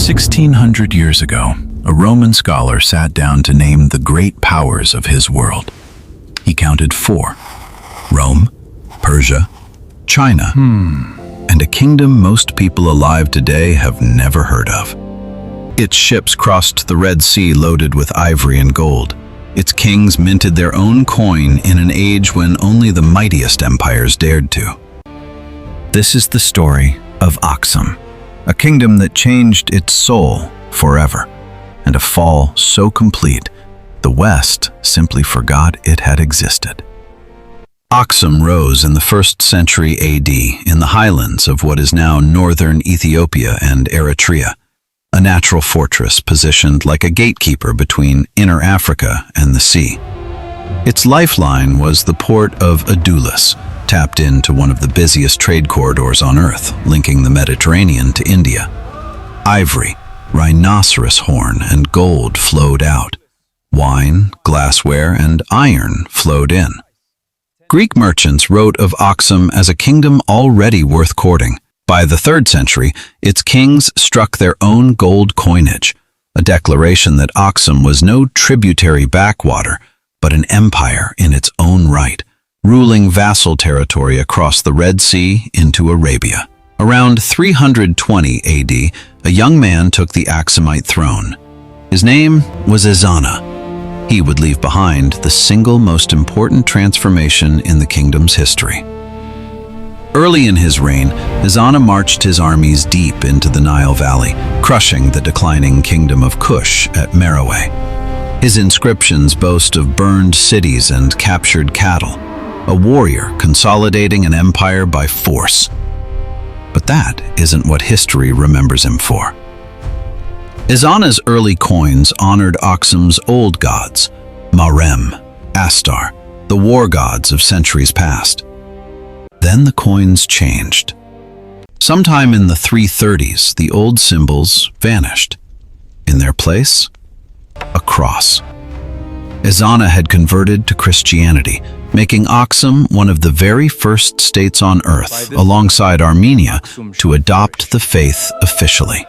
1600 years ago, a Roman scholar sat down to name the great powers of his world. He counted four: Rome, Persia, China, and a kingdom most people alive today have never heard of. Its ships crossed the Red Sea loaded with ivory and gold. Its kings minted their own coin in an age when only the mightiest empires dared to. This is the story of Aksum, a kingdom that changed its soul forever, and a fall so complete, the West simply forgot it had existed. Aksum rose in the 1st century AD in the highlands of what is now northern Ethiopia and Eritrea, a natural fortress positioned like a gatekeeper between inner Africa and the sea. Its lifeline was the port of Adulis, tapped into one of the busiest trade corridors on Earth, linking the Mediterranean to India. Ivory, rhinoceros horn, and gold flowed out. Wine, glassware, and iron flowed in. Greek merchants wrote of Aksum as a kingdom already worth courting. By the 3rd century, its kings struck their own gold coinage, a declaration that Aksum was no tributary backwater, but an empire in its own right, ruling vassal territory across the Red Sea into Arabia. Around 320 AD, a young man took the Aksumite throne. His name was Ezana. He would leave behind the single most important transformation in the kingdom's history. Early in his reign, Ezana marched his armies deep into the Nile Valley, crushing the declining kingdom of Kush at Meroe. His inscriptions boast of burned cities and captured cattle, a warrior consolidating an empire by force. But that isn't what history remembers him for. Ezana's early coins honored Aksum's old gods, Marem, Astar, the war gods of centuries past. Then the coins changed. Sometime in the 330s, the old symbols vanished. In their place, a cross. Ezana had converted to Christianity, making Aksum one of the very first states on Earth, alongside Armenia, to adopt the faith officially.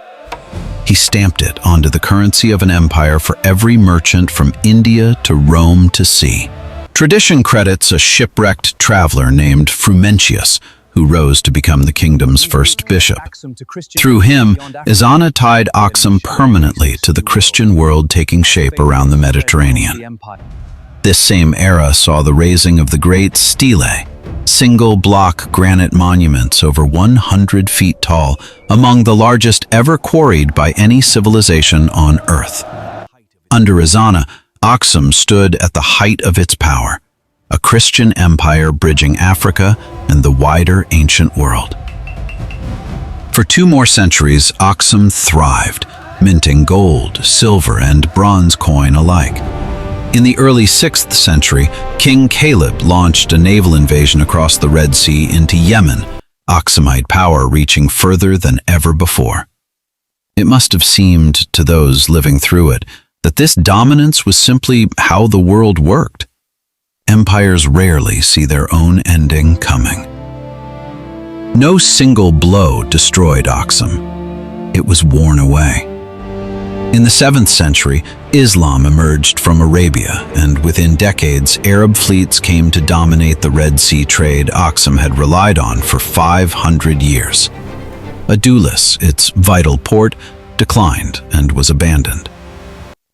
He stamped it onto the currency of an empire for every merchant from India to Rome to sea. Tradition credits a shipwrecked traveler named Frumentius, who rose to become the kingdom's first bishop. Through him, Ezana tied Aksum permanently to the Christian world taking shape around the Mediterranean. This same era saw the raising of the great stelae, single-block granite monuments over 100 feet tall, among the largest ever quarried by any civilization on Earth. Under Ezana, Aksum stood at the height of its power, a Christian empire bridging Africa and the wider ancient world. For 2 more centuries, Aksum thrived, minting gold, silver, and bronze coin alike. In the early 6th century, King Caleb launched a naval invasion across the Red Sea into Yemen, Aksumite power reaching further than ever before. It must have seemed to those living through it that this dominance was simply how the world worked. Empires rarely see their own ending coming. No single blow destroyed Aksum. It was worn away. In the 7th century, Islam emerged from Arabia, and within decades, Arab fleets came to dominate the Red Sea trade Aksum had relied on for 500 years. Adulis, its vital port, declined and was abandoned.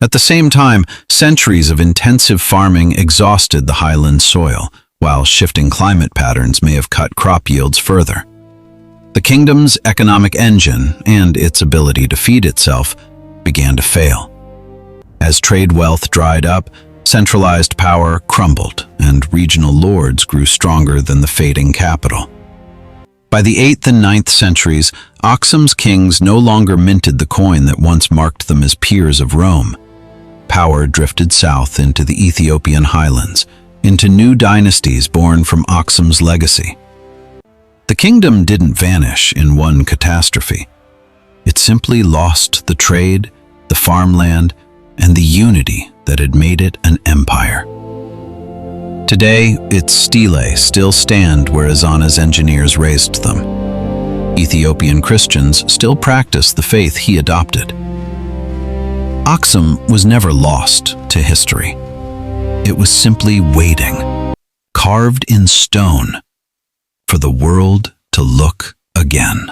At the same time, centuries of intensive farming exhausted the highland soil, while shifting climate patterns may have cut crop yields further. The kingdom's economic engine, and its ability to feed itself, began to fail. As trade wealth dried up, centralized power crumbled, and regional lords grew stronger than the fading capital. By the 8th and 9th centuries, Aksum's kings no longer minted the coin that once marked them as peers of Rome. Power drifted south into the Ethiopian highlands, into new dynasties born from Aksum's legacy. The kingdom didn't vanish in one catastrophe. It simply lost the trade, the farmland, and the unity that had made it an empire. Today, its stelae still stand where Ezana's engineers raised them. Ethiopian Christians still practice the faith he adopted. Aksum was never lost to history. It was simply waiting, carved in stone, for the world to look again.